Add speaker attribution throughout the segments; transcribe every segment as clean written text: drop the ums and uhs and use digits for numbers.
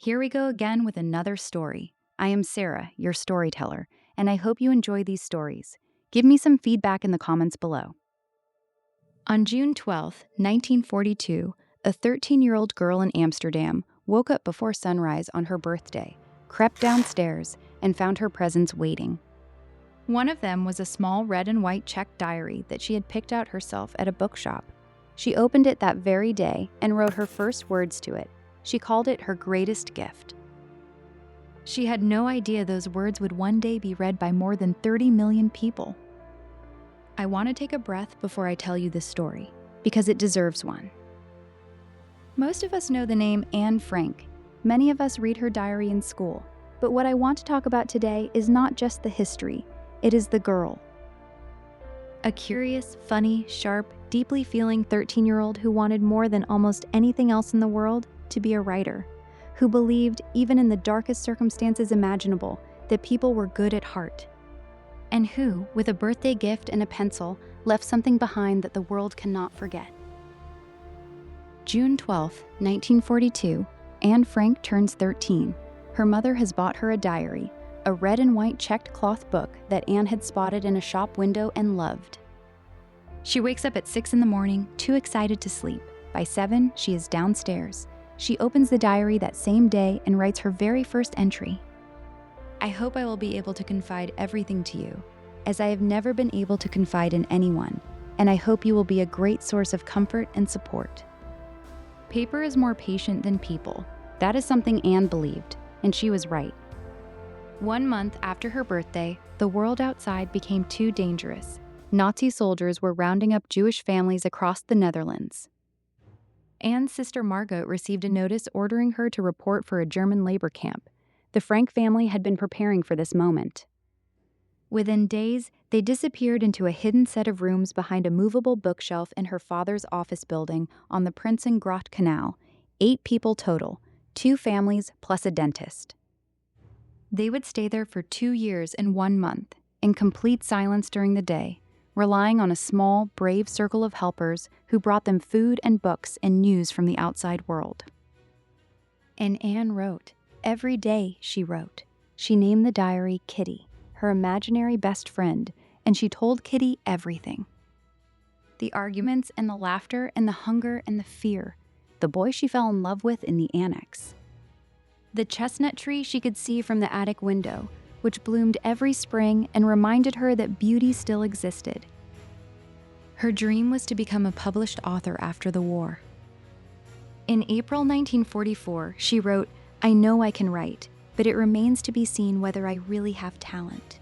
Speaker 1: Here we go again with another story. I am Sarah, your storyteller, and I hope you enjoy these stories. Give me some feedback in the comments below. On June 12, 1942, a 13-year-old girl in Amsterdam woke up before sunrise on her birthday, crept downstairs, and found her presents waiting. One of them was a small red and white checked diary that she had picked out herself at a bookshop. She opened it that very day and wrote her first words to it. She called it her greatest gift. She had no idea those words would one day be read by more than 30 million people. I want to take a breath before I tell you this story, because it deserves one. Most of us know the name Anne Frank. Many of us read her diary in school. But what I want to talk about today is not just the history, it is the girl. A curious, funny, sharp, deeply feeling 13-year-old who wanted more than almost anything else in the world to be a writer, who believed, even in the darkest circumstances imaginable, that people were good at heart, and who, with a birthday gift and a pencil, left something behind that the world cannot forget. June 12, 1942, Anne Frank turns 13. Her mother has bought her a diary, a red and white checked cloth book that Anne had spotted in a shop window and loved. She wakes up at 6 in the morning, too excited to sleep. By 7, she is downstairs. She opens the diary that same day and writes her very first entry. I hope I will be able to confide everything to you, as I have never been able to confide in anyone, and I hope you will be a great source of comfort and support. Paper is more patient than people. That is something Anne believed, and she was right. 1 month after her birthday, the world outside became too dangerous. Nazi soldiers were rounding up Jewish families across the Netherlands. Anne's sister Margot received a notice ordering her to report for a German labor camp. The Frank family had been preparing for this moment. Within days, they disappeared into a hidden set of rooms behind a movable bookshelf in her father's office building on the Prinsengracht Canal. 8 people total, 2 families plus a dentist. They would stay there for 2 years and 1 month, in complete silence during the day, relying on a small, brave circle of helpers who brought them food and books and news from the outside world. And Anne wrote. Every day she wrote. She named the diary Kitty, her imaginary best friend, and she told Kitty everything. The arguments and the laughter and the hunger and the fear, the boy she fell in love with in the annex. The chestnut tree she could see from the attic window, which bloomed every spring and reminded her that beauty still existed. Her dream was to become a published author after the war. In April 1944, she wrote, I know I can write, but it remains to be seen whether I really have talent.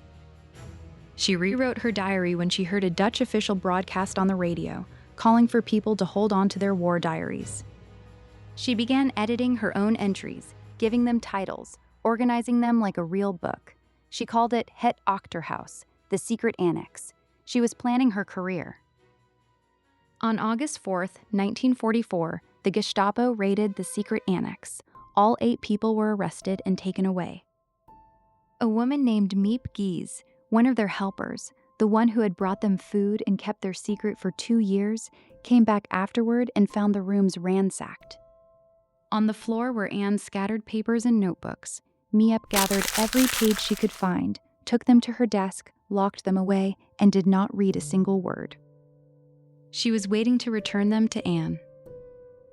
Speaker 1: She rewrote her diary when she heard a Dutch official broadcast on the radio, calling for people to hold on to their war diaries. She began editing her own entries, giving them titles, organizing them like a real book. She called it Het Achterhuis, the secret annex. She was planning her career. On August 4th, 1944, the Gestapo raided the secret annex. All 8 people were arrested and taken away. A woman named Miep Gies, one of their helpers, the one who had brought them food and kept their secret for 2 years, came back afterward and found the rooms ransacked. On the floor were Anne's scattered papers and notebooks. Miep gathered every page she could find, took them to her desk, locked them away, and did not read a single word. She was waiting to return them to Anne.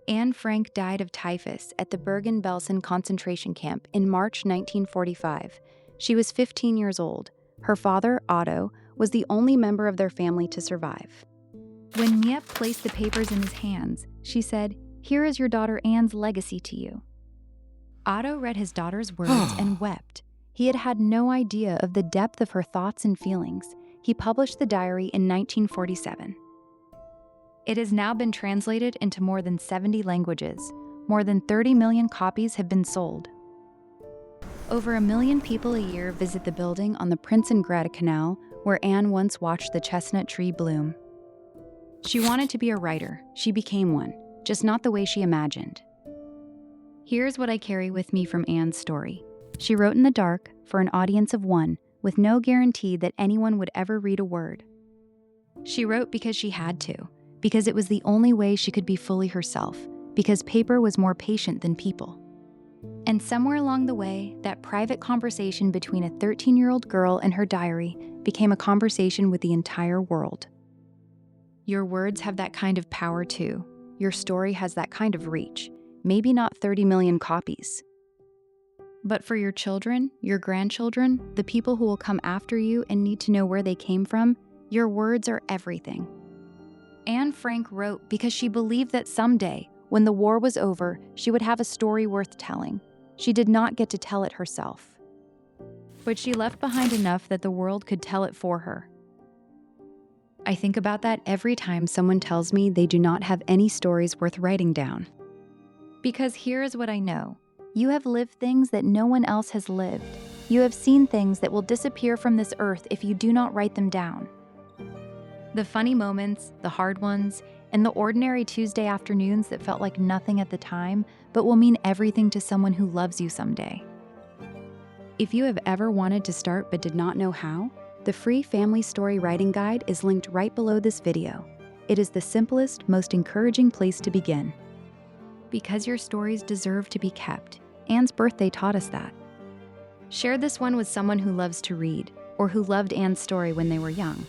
Speaker 1: Anne Frank died of typhus at the Bergen-Belsen concentration camp in March 1945. She was 15 years old. Her father, Otto, was the only member of their family to survive. When Miep placed the papers in his hands, she said, "Here is your daughter Anne's legacy to you." Otto read his daughter's words and wept. He had had no idea of the depth of her thoughts and feelings. He published the diary in 1947. It has now been translated into more than 70 languages. More than 30 million copies have been sold. Over 1 million people a year visit the building on the Prinsengracht Canal, where Anne once watched the chestnut tree bloom. She wanted to be a writer. She became one, just not the way she imagined. Here's what I carry with me from Anne's story. She wrote in the dark, for an audience of 1, with no guarantee that anyone would ever read a word. She wrote because she had to, because it was the only way she could be fully herself, because paper was more patient than people. And somewhere along the way, that private conversation between a 13-year-old girl and her diary became a conversation with the entire world. Your words have that kind of power too. Your story has that kind of reach. Maybe not 30 million copies. But for your children, your grandchildren, the people who will come after you and need to know where they came from, your words are everything. Anne Frank wrote because she believed that someday, when the war was over, she would have a story worth telling. She did not get to tell it herself. But she left behind enough that the world could tell it for her. I think about that every time someone tells me they do not have any stories worth writing down. Because here is what I know. You have lived things that no one else has lived. You have seen things that will disappear from this earth if you do not write them down. The funny moments, the hard ones, and the ordinary Tuesday afternoons that felt like nothing at the time, but will mean everything to someone who loves you someday. If you have ever wanted to start but did not know how, the free Family Story Writing Guide is linked right below this video. It is the simplest, most encouraging place to begin. Because your stories deserve to be kept. Anne's birthday taught us that. Share this one with someone who loves to read, or who loved Anne's story when they were young.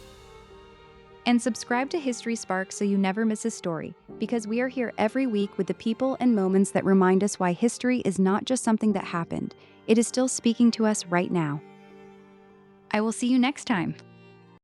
Speaker 1: And subscribe to History Spark so you never miss a story, because we are here every week with the people and moments that remind us why history is not just something that happened, it is still speaking to us right now. I will see you next time.